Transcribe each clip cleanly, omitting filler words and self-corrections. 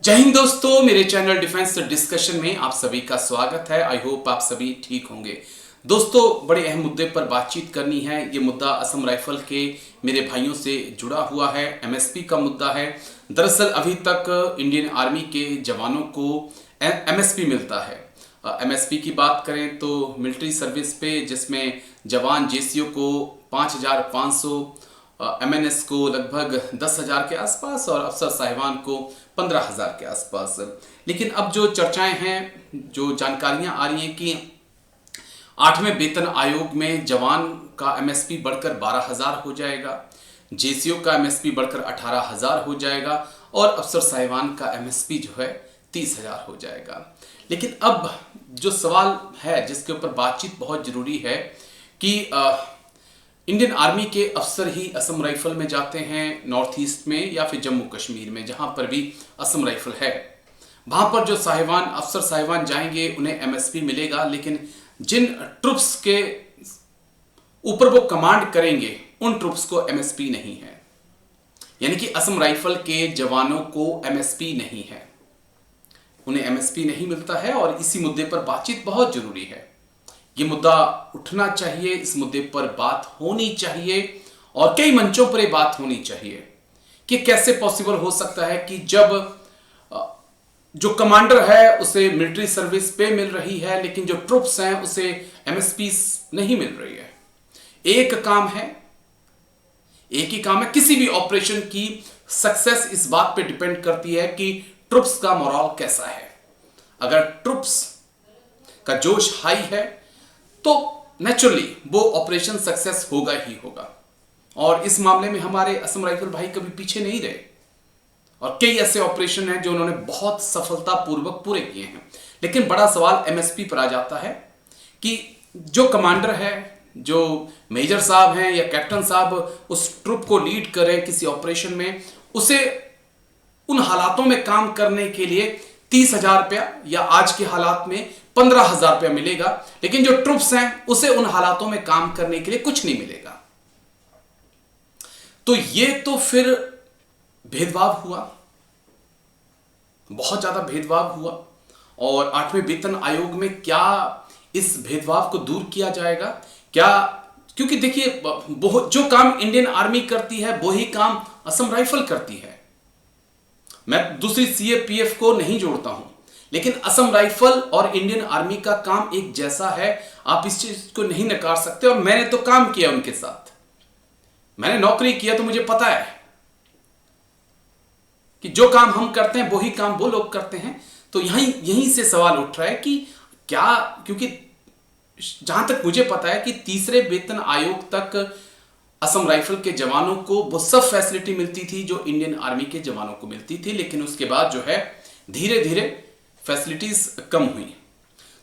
जय हिंद दोस्तों, मेरे चैनल डिफेंस डिस्कशन में आप सभी का स्वागत है। आई होप आप सभी ठीक होंगे। दोस्तों, बड़े अहम मुद्दे पर बातचीत करनी है। ये मुद्दा असम राइफल के मेरे भाइयों से जुड़ा हुआ है। एमएसपी का मुद्दा है। दरअसल अभी तक इंडियन आर्मी के जवानों को एमएसपी मिलता है। एमएसपी की बात करें तो मिलिट्री सर्विस पे, जिसमें जवान जेसीओ को 5,500, एमएनएस को लगभग 10,000 के आसपास और अफसर साहिबान को 15,000 के आसपास। लेकिन अब जो चर्चाएं हैं, जो जानकारियां आ रही हैं कि 8वें वेतन आयोग में जवान का एमएसपी बढ़कर 12,000 हो जाएगा, जेसीओ का एमएसपी बढ़कर 18,000 हो जाएगा और अफसर साहिबान का एमएसपी जो है 30,000 हो जाएगा। लेकिन अब जो सवाल है जिसके ऊपर बातचीत बहुत जरूरी है कि इंडियन आर्मी के अफसर ही असम राइफल में जाते हैं, नॉर्थ ईस्ट में या फिर जम्मू कश्मीर में, जहां पर भी असम राइफल है। वहां पर जो साहिबान, अफसर साहिबान जाएंगे उन्हें एमएसपी मिलेगा, लेकिन जिन ट्रुप्स के ऊपर वो कमांड करेंगे उन ट्रुप्स को एमएसपी नहीं है। यानी कि असम राइफल के जवानों को एमएसपी नहीं है, उन्हें एमएसपी नहीं मिलता है। और इसी मुद्दे पर बातचीत बहुत जरूरी है। ये मुद्दा उठना चाहिए, इस मुद्दे पर बात होनी चाहिए और कई मंचों पर यह बात होनी चाहिए कि कैसे पॉसिबल हो सकता है कि जब जो कमांडर है उसे मिलिट्री सर्विस पे मिल रही है, लेकिन जो ट्रुप्स हैं उसे एमएसपी नहीं मिल रही है। एक ही काम है। किसी भी ऑपरेशन की सक्सेस इस बात पे डिपेंड करती है कि ट्रुप्स का मोरल कैसा है। अगर ट्रुप्स का जोश हाई है तो नेचुरली वो ऑपरेशन सक्सेस होगा ही होगा। और इस मामले में हमारे असम राइफल भाई कभी पीछे नहीं रहे और कई ऐसे ऑपरेशन हैं जो उन्होंने बहुत सफलतापूर्वक पूरे किए हैं। लेकिन बड़ा सवाल एमएसपी पर आ जाता है कि जो कमांडर है, जो मेजर साहब हैं या कैप्टन साहब उस ट्रुप को लीड कर रहे हैं किसी ऑपरेशन में, उसे उन हालातों में काम करने के लिए 30,000 रुपया या आज के हालात में 15,000 रुपया मिलेगा, लेकिन जो ट्रुप्स हैं उसे उन हालातों में काम करने के लिए कुछ नहीं मिलेगा। तो ये तो फिर भेदभाव हुआ, बहुत ज्यादा भेदभाव हुआ। और 8वें वेतन आयोग में क्या इस भेदभाव को दूर किया जाएगा क्या? क्योंकि देखिए, जो काम इंडियन आर्मी करती है वही काम असम राइफल करती है। मैं दूसरी सीएपीएफ को नहीं जोड़ता हूं, लेकिन असम राइफल और इंडियन आर्मी का काम एक जैसा है। आप इस चीज को नहीं नकार सकते। और मैंने तो काम किया उनके साथ, मैंने नौकरी किया, तो मुझे पता है कि जो काम हम करते हैं वही काम वो लोग करते हैं। तो यहीं से सवाल उठ रहा है कि क्या, क्योंकि जहां तक मुझे पता है कि तीसरे वेतन आयोग तक असम राइफल के जवानों को वो सब फैसिलिटी मिलती थी जो इंडियन आर्मी के जवानों को मिलती थी, लेकिन उसके बाद जो है धीरे धीरे फैसिलिटीज कम हुई।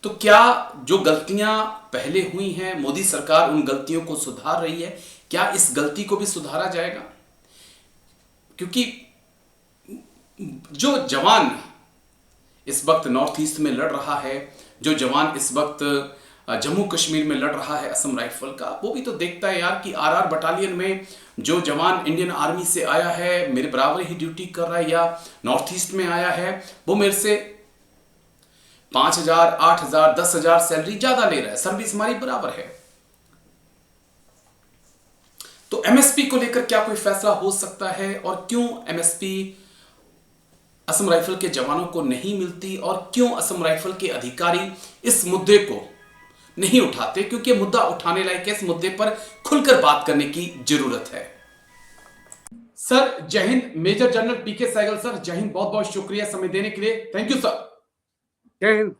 तो क्या जो गलतियां पहले हुई हैं, मोदी सरकार उन गलतियों को सुधार रही है? क्या इस गलती को भी सुधारा जाएगा? क्योंकि जो जवान इस वक्त नॉर्थ ईस्ट में लड़ रहा है, जो जवान इस वक्त जम्मू कश्मीर में लड़ रहा है असम राइफल का, वो भी तो देखता है यार कि आरआर बटालियन में जो जवान इंडियन आर्मी से आया है, मेरे बराबर ही ड्यूटी कर रहा है या नॉर्थ ईस्ट में आया है, वो मेरे से 5,000, 8,000, 10,000 सैलरी ज्यादा ले रहा है, सर्विस हमारी बराबर है। तो एमएसपी को लेकर क्या कोई फैसला हो सकता है? और क्यों एमएसपी असम राइफल के जवानों को नहीं मिलती और क्यों असम राइफल के अधिकारी इस मुद्दे को नहीं उठाते? क्योंकि मुद्दा उठाने लायक है, इस मुद्दे पर खुलकर बात करने की जरूरत है। सर जय हिंद। मेजर जनरल पीके सहगल सर, जय हिंद। बहुत बहुत शुक्रिया समय देने के लिए। Thank you sir. जय हिंद।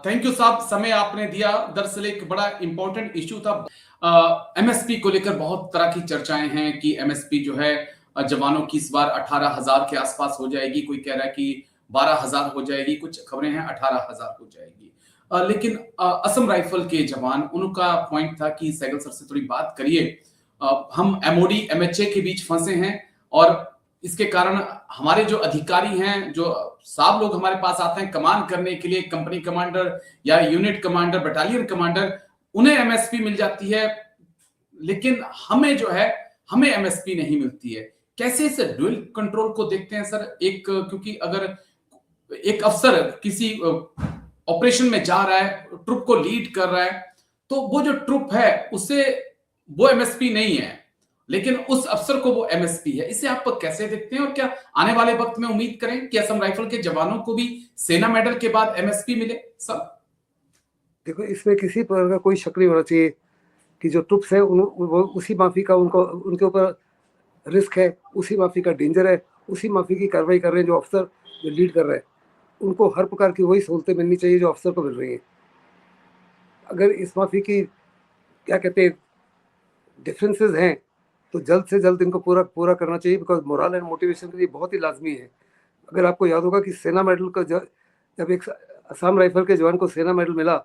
थैंक यू साहब, समय आपने दिया। दरअसल एक बड़ा इंपॉर्टेंट इश्यू था। एमएसपी को लेकर बहुत तरह की चर्चाएं हैं कि एमएसपी जो है जवानों की इस बार 18,000 के आसपास हो जाएगी, कोई कह रहा है कि 12,000 हो जाएगी, कुछ खबरें हैं 18,000 हो जाएगी। लेकिन असम राइफल के जवान, उनका पॉइंट था कि सहगल सर से थोड़ी बात करिए, हम एमओडी एमएचए के बीच फंसे हैं और इसके कारण हमारे जो अधिकारी हैं, जो साहब लोग हमारे पास आते हैं कमान करने के लिए, कंपनी कमांडर या यूनिट कमांडर, बटालियन कमांडर, उन्हें एमएसपी मिल जाती है, लेकिन हमें जो है हमें एमएसपी नहीं मिलती है। कैसे इस ड्यूल कंट्रोल को देखते हैं सर? एक क्योंकि अगर एक अफसर किसी ऑपरेशन में जा रहा है, ट्रुप को लीड कर रहा है, तो वो जो ट्रुप है उसे वो एमएसपी नहीं है, लेकिन उस अफसर को वो एमएसपी है। इसे आप कैसे देखते हैं और क्या आने वाले वक्त में उम्मीद करें कि असम राइफल के जवानों को भी सेना मेडल के बाद एमएसपी मिले? सर देखो, इसमें किसी प्रकार का कोई शक नहीं होना चाहिए कि जो ट्रुप्स है वो उसी माफी का उनके ऊपर रिस्क है, उसी माफी का डेंजर है, उसी माफी की कार्रवाई कर रहे हैं जो अफसर जो लीड कर रहे हैं। उनको हर प्रकार की वही सहूलतें मिलनी चाहिए जो अफसर को मिल रही है। अगर इस माफी की क्या कहते हैं डिफरेंसेस हैं तो जल्द से जल्द इनको पूरा पूरा करना चाहिए, बिकॉज मोरल एंड मोटिवेशन के लिए बहुत ही लाजमी है। अगर आपको याद होगा कि सेना मेडल का जब एक असम राइफल के जवान को सेना मेडल मिला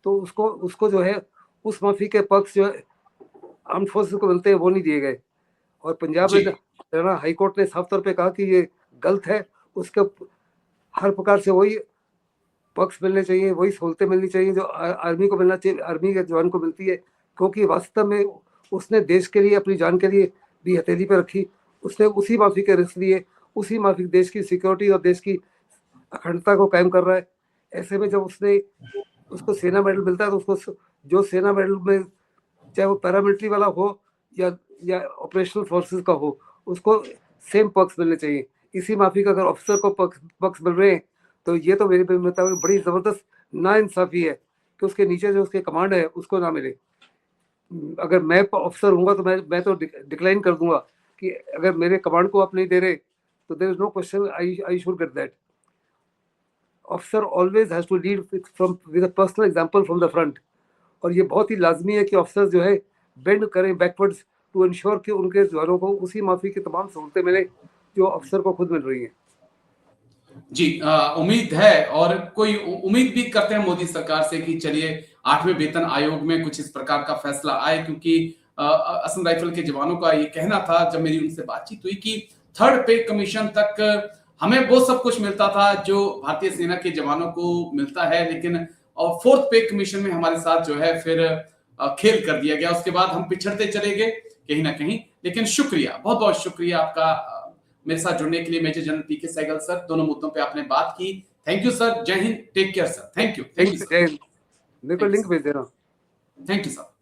तो उसको जो है उस माफी के पक्ष जो आर्म फोर्सेस को मिलते हैं वो नहीं दिए गए। और पंजाब में हरियाणा हाई कोर्ट ने साफ तौर पे कहा कि ये गलत है, उसके हर प्रकार से वही पक्ष मिलने चाहिए, वही सहूलतें मिलनी चाहिए जो आर्मी को मिलना चाहिए, आर्मी के जवान को मिलती है, क्योंकि वास्तव में उसने देश के लिए अपनी जान के लिए भी हथेली पे रखी। उसने उसी माफी के रिस्क लिए, उसी माफी देश की सिक्योरिटी और देश की अखंडता को कायम कर रहा है। ऐसे में जब उसको सेना मेडल मिलता है तो उसको जो सेना मेडल में चाहे वो पैरामिलिट्री वाला हो या ऑपरेशनल फोर्सेस का हो, उसको सेम पक्ष मिलने चाहिए। इसी माफी का अगर ऑफिसर को पक्ष मिल रहे हैं तो ये तो मेरे मुताबिक बड़ी जबरदस्त नाइंसाफी है कि उसके नीचे जो उसके कमांड है उसको ना मिले। अगर मैं ऑफिसर हूँगा तो मैं तो डिक्लाइन कर दूंगा कि अगर मेरे कमांड को आप नहीं दे रहे तो there is no question, I should get that. Officer always has to lead with a personal example from the front. और ये बहुत ही लाजमी है कि ऑफिसर जो है बेंड करें बैकवर्ड्स टू इंश्योर कि उनके जवानों को उसी माफी की तमाम सहूलतें मिले जो अफसर को खुद मिल रही है। जी, उम्मीद है और कोई उम्मीद भी करते हैं मोदी सरकार से कि चलिए 8वें वेतन आयोग में कुछ इस प्रकार का फैसला आए, क्योंकि असम राइफल के जवानों का ये कहना था जब मेरी उनसे बातचीत हुई कि 3rd पे कमीशन तक हमें वो सब कुछ मिलता था जो भारतीय सेना के जवानों को मिलता है, लेकिन और 4th पे कमीशन में हमारे साथ जो है फिर खेल कर दिया गया। उसके बाद हम पिछड़ते चले गए कहीं ना कहीं। लेकिन शुक्रिया, बहुत बहुत शुक्रिया आपका मेरे साथ जुड़ने के लिए। मेजर जनरल पीके सहगल सर, दोनों मुद्दों पे आपने बात की। थैंक यू सर, जय हिंद, take care sir. Thank you sir. मेरे को लिंक भेज देना। Thank you sir.